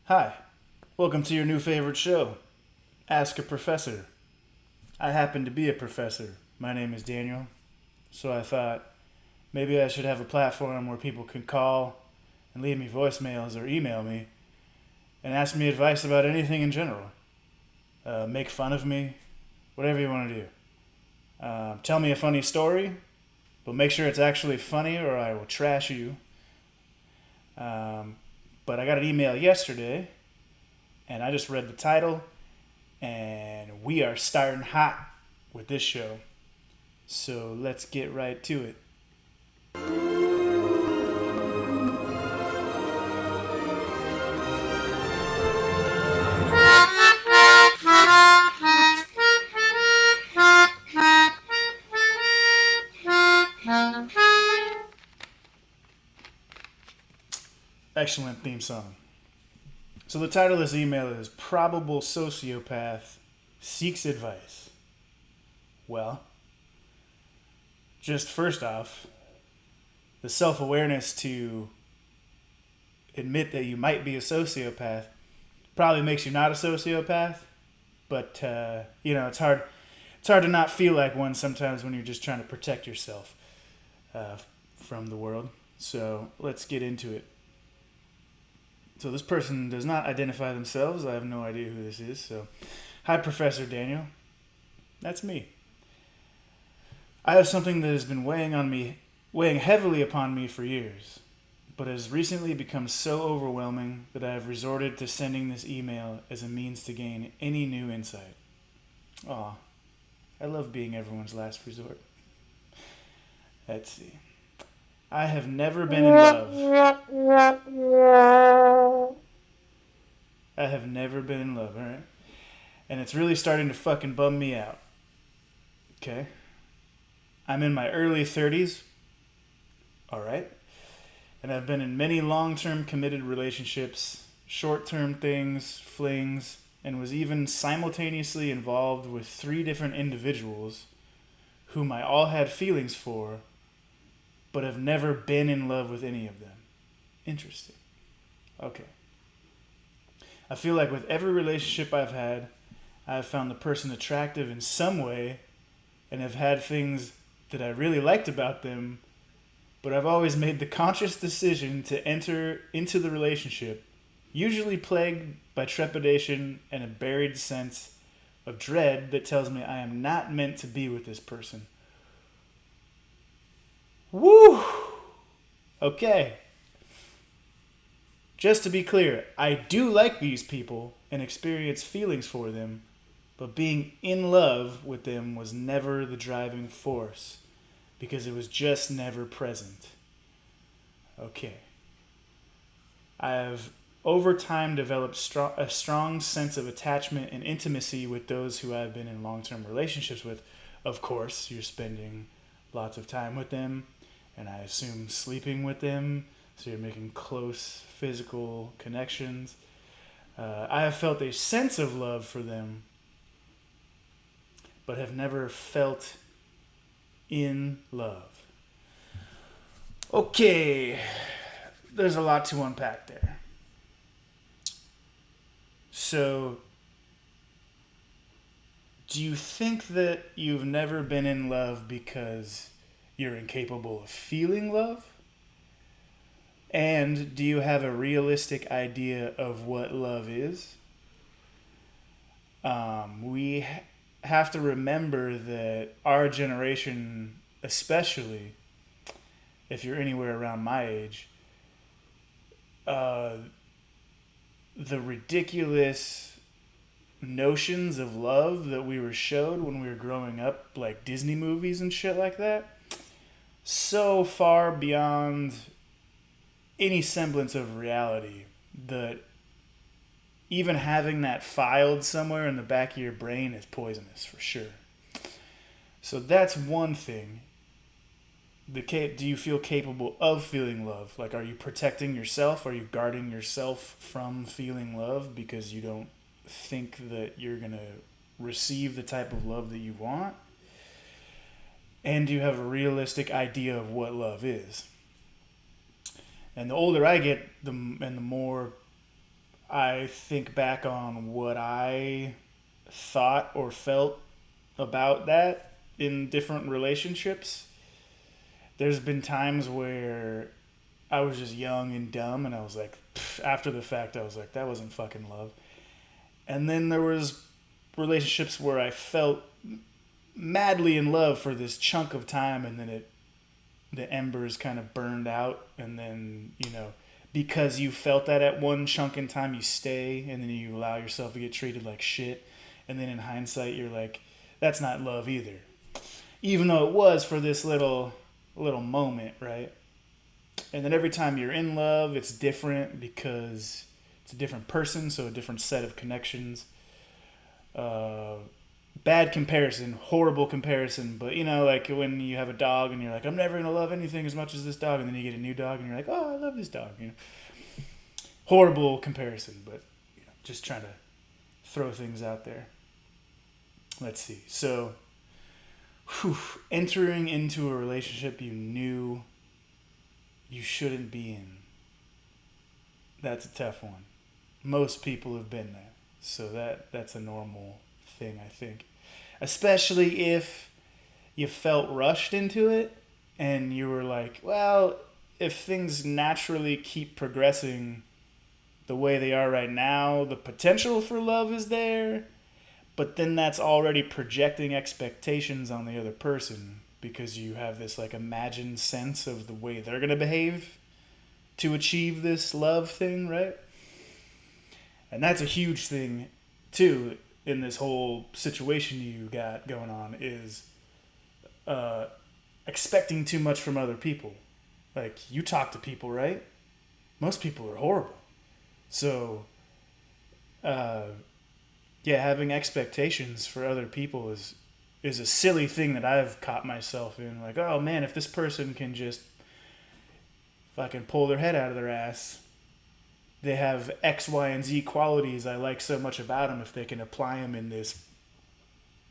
Hi, welcome to your new favorite show, Ask a Professor. I happen to be a professor. My name is Daniel, so I thought maybe I should have a platform where people can call and leave me voicemails or email me and ask me advice about anything in general. Make fun of me, whatever you want to do. Tell me a funny story, but make sure it's actually funny or I will trash you. Um, but I got an email yesterday and I just read the title, and we are starting hot with this show. So let's get right to it. Excellent theme song. So the title of this email is Probable Sociopath Seeks Advice. Well, just first off, the self awareness to admit that you might be a sociopath probably makes you not a sociopath, but it's hard. It's hard to not feel like one sometimes when you're just trying to protect yourself from the world. So let's get into it. So this person does not identify themselves. I have no idea who this is. So, hi, Professor Daniel. That's me. I have something that has been weighing heavily upon me for years, but has recently become so overwhelming that I have resorted to sending this email as a means to gain any new insight. Aw, I love being everyone's last resort. Let's see. I have never been in love. I have never been in love, alright? And it's really starting to fucking bum me out. Okay? I'm in my early 30s, alright? And I've been in many long term committed relationships, short term things, flings, and was even simultaneously involved with 3 different individuals whom I all had feelings for, but have never been in love with any of them. Interesting. Okay. I feel like with every relationship I've had, I've found the person attractive in some way and have had things that I really liked about them, but I've always made the conscious decision to enter into the relationship, usually plagued by trepidation and a buried sense of dread that tells me I am not meant to be with this person. Woo! Okay. Just to be clear, I do like these people and experience feelings for them, but being in love with them was never the driving force because it was just never present. Okay. I have over time developed a strong sense of attachment and intimacy with those who I've been in long-term relationships with. Of course, you're spending lots of time with them, and I assume sleeping with them, so you're making close physical connections. I have felt a sense of love for them, but have never felt in love. Okay, there's a lot to unpack there. So, do you think that you've never been in love because you're incapable of feeling love? And do you have a realistic idea of what love is? We have to remember that our generation, especially if you're anywhere around my age, uh, the ridiculous notions of love that we were showed when we were growing up, like Disney movies and shit like that, so far beyond any semblance of reality that even having that filed somewhere in the back of your brain is poisonous for sure. So that's one thing. Do you feel capable of feeling love? Like, are you protecting yourself? Are you guarding yourself from feeling love because you don't think that you're going to receive the type of love that you want? And do you have a realistic idea of what love is? And the older I get, the more I think back on what I thought or felt about that in different relationships, there's been times where I was just young and dumb, and I was like, after the fact, I was like, that wasn't fucking love. And then there was relationships where I felt madly in love for this chunk of time, and then the embers kind of burned out, and then because you felt that at one chunk in time, you stay, and then you allow yourself to get treated like shit, and then in hindsight, you're like, that's not love either, even though it was for this little moment, right? And then every time you're in love, it's different because it's a different person, so a different set of connections. Uh, Bad comparison, horrible comparison, but like when you have a dog and you're like, I'm never gonna love anything as much as this dog, and then you get a new dog and you're like, oh, I love this dog. Horrible comparison, but just trying to throw things out there. Let's see. So, entering into a relationship you knew you shouldn't be in. That's a tough one. Most people have been there, so that's a normal thing, I think. Especially if you felt rushed into it and you were like, well, if things naturally keep progressing the way they are right now, the potential for love is there, but then that's already projecting expectations on the other person because you have this like imagined sense of the way they're going to behave to achieve this love thing, right? And that's a huge thing too in this whole situation you got going on is expecting too much from other people. Like, you talk to people, right? Most people are horrible. So, yeah, having expectations for other people is a silly thing that I've caught myself in. Like, oh man, if this person can just fucking pull their head out of their ass, they have X, Y, and Z qualities I like so much about them. If they can apply them in this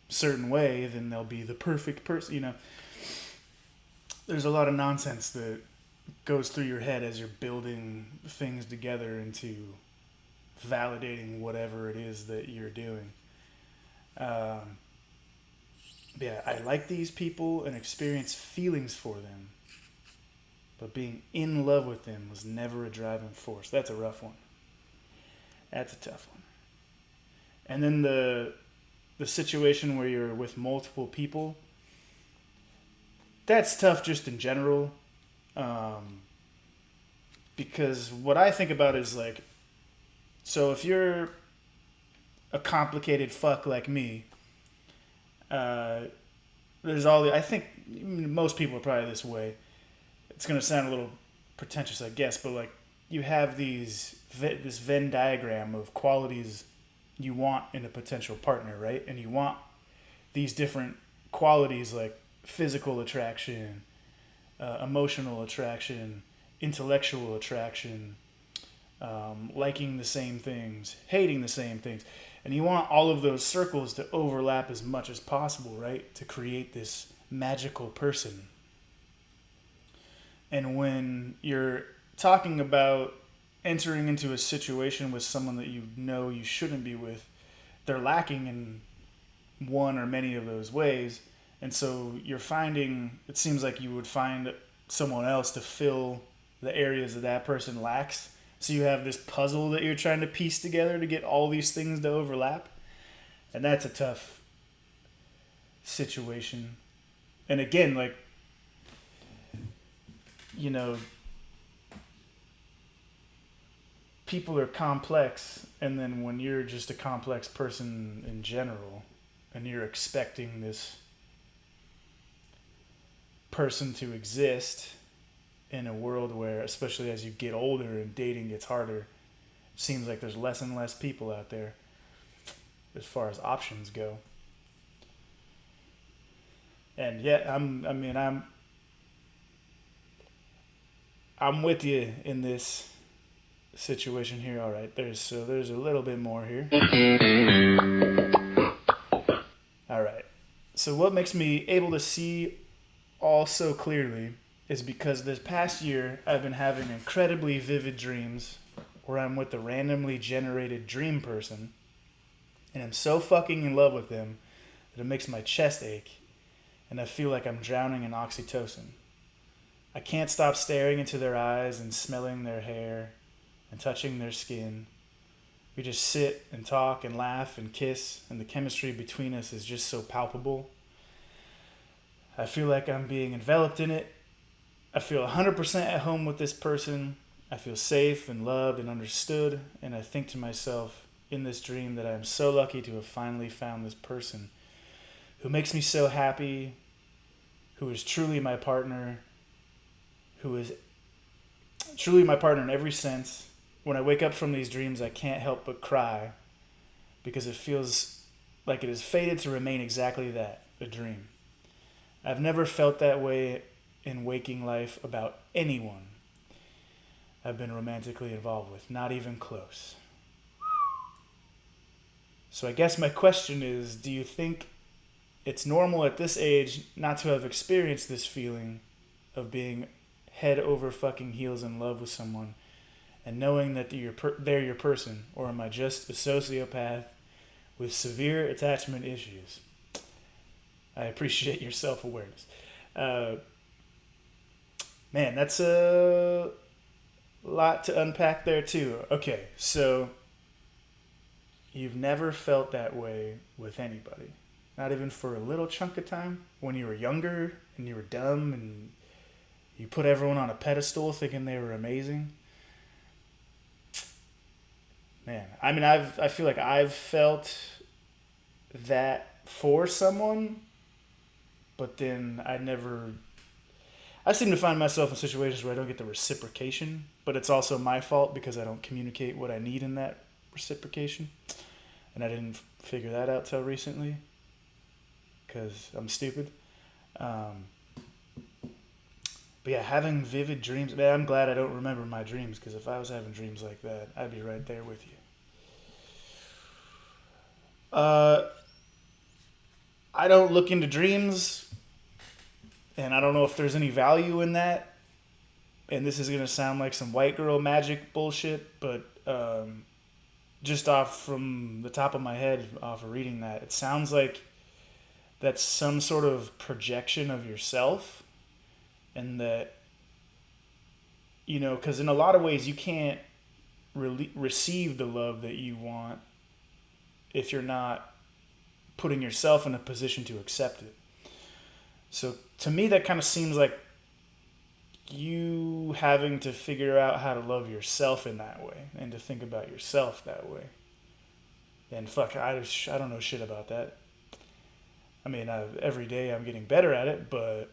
certain way, then they'll be the perfect person. There's a lot of nonsense that goes through your head as you're building things together into validating whatever it is that you're doing. Yeah, I like these people and experience feelings for them, but being in love with them was never a driving force. That's a rough one. That's a tough one. And then the situation where you're with multiple people, that's tough just in general. Because what I think about is like, so if you're a complicated fuck like me, there's I think most people are probably this way. It's going to sound a little pretentious, I guess, but like you have this Venn diagram of qualities you want in a potential partner, right? And you want these different qualities like physical attraction, emotional attraction, intellectual attraction, liking the same things, hating the same things. And you want all of those circles to overlap as much as possible, right? To create this magical person. And when you're talking about entering into a situation with someone that you know you shouldn't be with, they're lacking in one or many of those ways. And so it seems like you would find someone else to fill the areas that person lacks. So you have this puzzle that you're trying to piece together to get all these things to overlap. And that's a tough situation. And again, like, people are complex, and then when you're just a complex person in general, and you're expecting this person to exist in a world where, especially as you get older and dating gets harder, it seems like there's less and less people out there as far as options go. And yeah, I'm with you in this situation here. All right, there's a little bit more here. All right. So what makes me able to see all so clearly is because this past year I've been having incredibly vivid dreams where I'm with a randomly generated dream person and I'm so fucking in love with them that it makes my chest ache and I feel like I'm drowning in oxytocin. I can't stop staring into their eyes and smelling their hair and touching their skin. We just sit and talk and laugh and kiss, and the chemistry between us is just so palpable. I feel like I'm being enveloped in it. I feel 100% at home with this person. I feel safe and loved and understood, and I think to myself in this dream that I am so lucky to have finally found this person who makes me so happy, who is truly my partner, who is truly my partner in every sense. When I wake up from these dreams, I can't help but cry because it feels like it is fated to remain exactly that, a dream. I've never felt that way in waking life about anyone I've been romantically involved with, not even close. So I guess my question is, do you think it's normal at this age not to have experienced this feeling of being head over fucking heels in love with someone and knowing that they're your person, or am I just a sociopath with severe attachment issues? I appreciate your self-awareness. Man, that's a lot to unpack there too. Okay, so you've never felt that way with anybody, not even for a little chunk of time when you were younger and you were dumb and you put everyone on a pedestal thinking they were amazing. Man, I mean, I feel like I've felt that for someone, but then I seem to find myself in situations where I don't get the reciprocation, but it's also my fault because I don't communicate what I need in that reciprocation. And I didn't figure that out till recently because I'm stupid. But yeah, having vivid dreams, man, I'm glad I don't remember my dreams because if I was having dreams like that, I'd be right there with you. I don't look into dreams, and I don't know if there's any value in that. And this is going to sound like some white girl magic bullshit, but just off from the top of my head, off of reading that, it sounds like that's some sort of projection of yourself. And that, because in a lot of ways you can't receive the love that you want if you're not putting yourself in a position to accept it. So to me, that kind of seems like you having to figure out how to love yourself in that way and to think about yourself that way. And fuck, I don't know shit about that. I mean, every day I'm getting better at it, but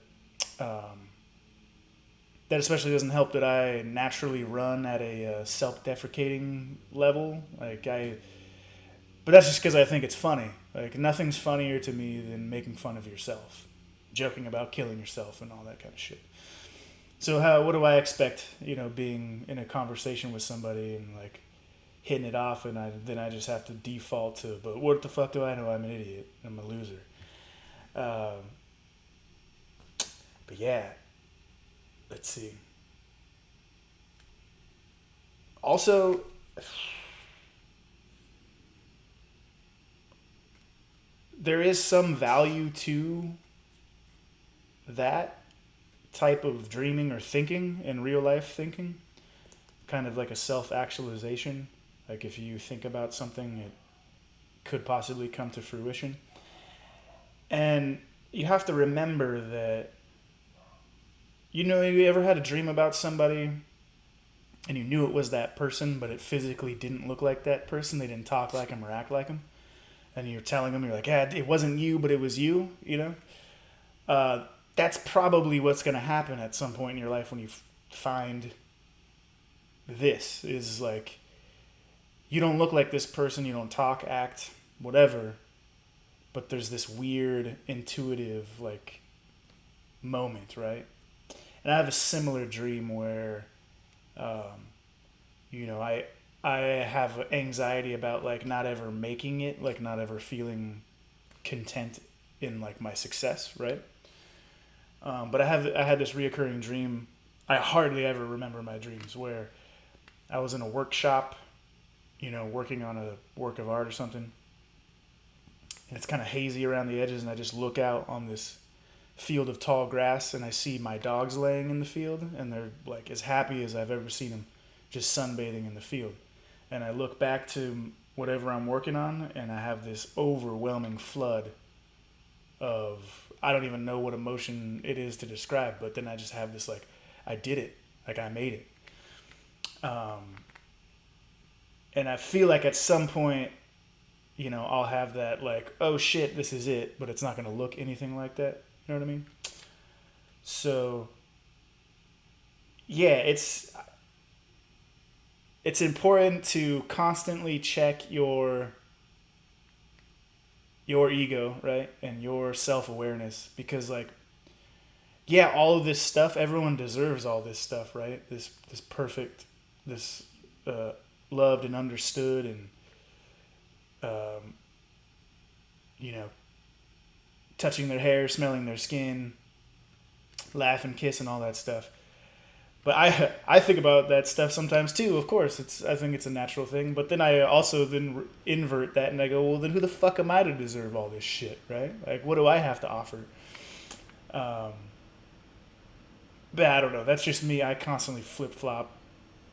that especially doesn't help that I naturally run at a self-deprecating level. But that's just because I think it's funny. Like, nothing's funnier to me than making fun of yourself, joking about killing yourself and all that kind of shit. So what do I expect, being in a conversation with somebody and like hitting it off, and then I just have to default to, but what the fuck do I know? I'm an idiot. I'm a loser. But yeah, let's see. Also, there is some value to that type of dreaming or thinking in real life thinking. Kind of like a self-actualization. Like if you think about something, it could possibly come to fruition. And you have to remember that, you ever had a dream about somebody and you knew it was that person, but it physically didn't look like that person? They didn't talk like him or act like him. And you're telling them, you're like, yeah, it wasn't you, but it was you, That's probably what's going to happen at some point in your life when you find this. Is like, you don't look like this person, you don't talk, act, whatever, but there's this weird, intuitive, like, moment, right? And I have a similar dream where, I have anxiety about, like, not ever making it, like, not ever feeling content in, like, my success, right? But I had this reoccurring dream. I hardly ever remember my dreams, where I was in a workshop, working on a work of art or something, and it's kind of hazy around the edges, and I just look out on this field of tall grass, and I see my dogs laying in the field, and they're like as happy as I've ever seen them, just sunbathing in the field. And I look back to whatever I'm working on, and I have this overwhelming flood of, I don't even know what emotion it is to describe, but then I just have this like, I did it, like I made it. And I feel like at some point, I'll have that like, oh shit, this is it, but it's not going to look anything like that. You know what I mean? So, yeah, it's important to constantly check your ego, right? And your self-awareness, because like, yeah, all of this stuff, everyone deserves all this stuff, right? This perfect, this loved and understood, and um, you know, touching their hair, smelling their skin, laugh and kiss and all that stuff. But I think about that stuff sometimes too. Of course, I think it's a natural thing. But then I also then invert that and I go, well, then who the fuck am I to deserve all this shit, right? Like, what do I have to offer? But I don't know. That's just me. I constantly flip flop.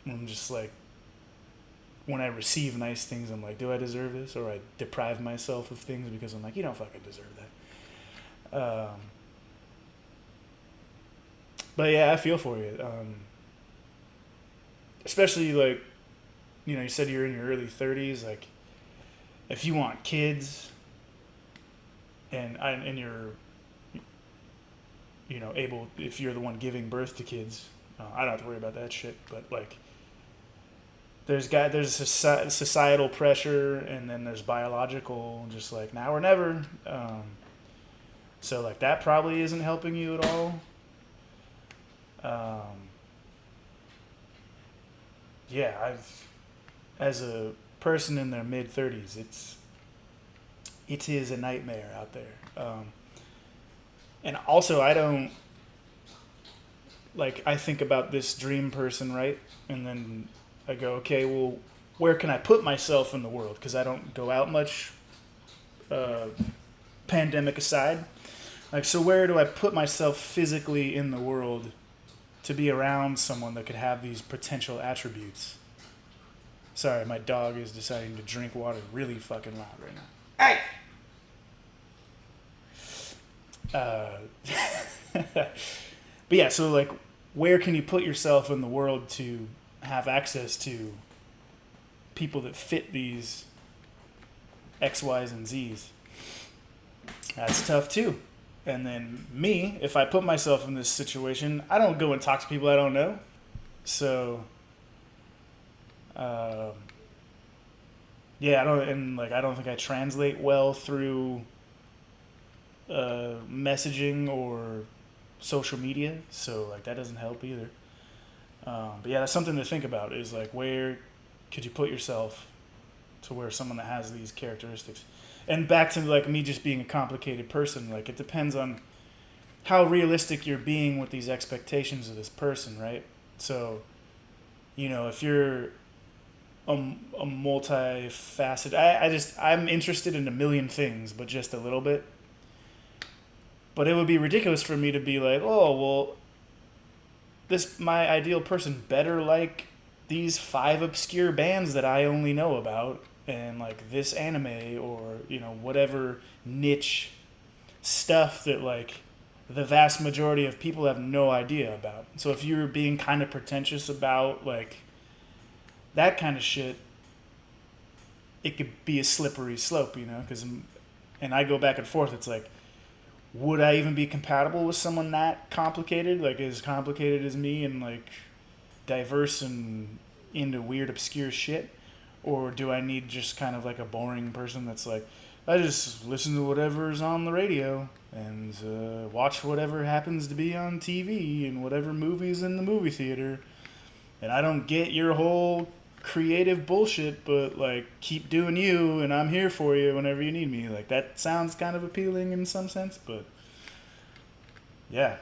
I'm just like, when I receive nice things, I'm like, do I deserve this? Or I deprive myself of things because I'm like, you don't fucking deserve that. But yeah, I feel for you. Especially like, you said you're in your early 30s. Like, if you want kids, and you're, able, if you're the one giving birth to kids, I don't have to worry about that shit. But like, there's societal pressure, and then there's biological, just like now or never. So like that probably isn't helping you at all. Yeah, as a person in their mid 30s, it is a nightmare out there. And also, I don't like, I think about this dream person, right? And then I go, okay, well, where can I put myself in the world? Because I don't go out much, pandemic aside. Like, so where do I put myself physically in the world to be around someone that could have these potential attributes? Sorry, my dog is deciding to drink water really fucking loud right now. Hey! But yeah, so like, where can you put yourself in the world to have access to people that fit these X, Y's, and Z's? That's tough too. And then me, if I put myself in this situation, I don't go and talk to people I don't know. So, yeah, I don't think I translate well through messaging or social media. So like that doesn't help either. But yeah, that's something to think about. Is like, where could you put yourself to where someone that has these characteristics? And back to like me just being a complicated person, like it depends on how realistic you're being with these expectations of this person, right? So, if you're a multifaceted, I'm interested in a million things, but just a little bit. But it would be ridiculous for me to be like, oh, well, my ideal person better like these 5 obscure bands that I only know about, and like this anime, or whatever niche stuff that like the vast majority of people have no idea about. So if you're being kind of pretentious about like that kind of shit, it could be a slippery slope, because, and I go back and forth. It's like, would I even be compatible with someone that complicated, like as complicated as me, and like diverse and into weird obscure shit? Or do I need just kind of like a boring person that's like, I just listen to whatever's on the radio and watch whatever happens to be on TV and whatever movies in the movie theater, and I don't get your whole creative bullshit, but like keep doing you, and I'm here for you whenever you need me. Like that sounds kind of appealing in some sense, but yeah.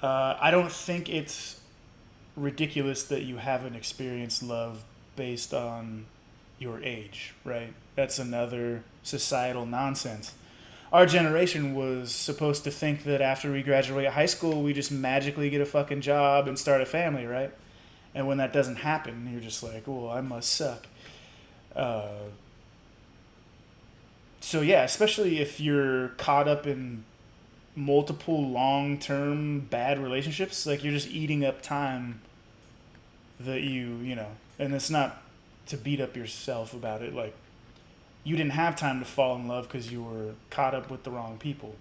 I don't think it's ridiculous that you haven't experienced love based on your age, right? That's another societal nonsense. Our generation was supposed to think that after we graduate high school, we just magically get a fucking job and start a family, right? And when that doesn't happen, you're just like, well, I must suck. Uh, so yeah, especially if you're caught up in multiple long-term bad relationships, like you're just eating up time that you know, and it's not to beat up yourself about it. Like you didn't have time to fall in love because you were caught up with the wrong people.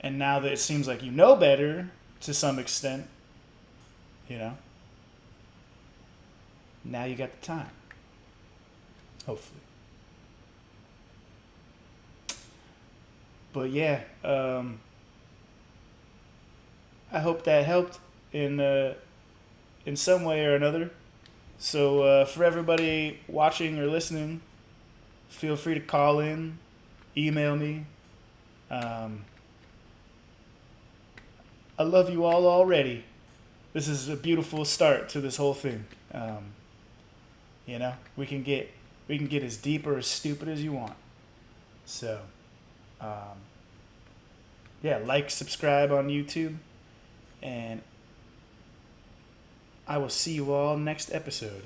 And now that it seems like you know better to some extent, you know, now you got the time. Hopefully. But yeah, I hope that helped in some way or another. So for everybody watching or listening, feel free to call in, email me. Um, I love you all already. This is a beautiful start to this whole thing. You know, we can get as deep or as stupid as you want. So, um, yeah, like, subscribe on YouTube, and I will see you all next episode.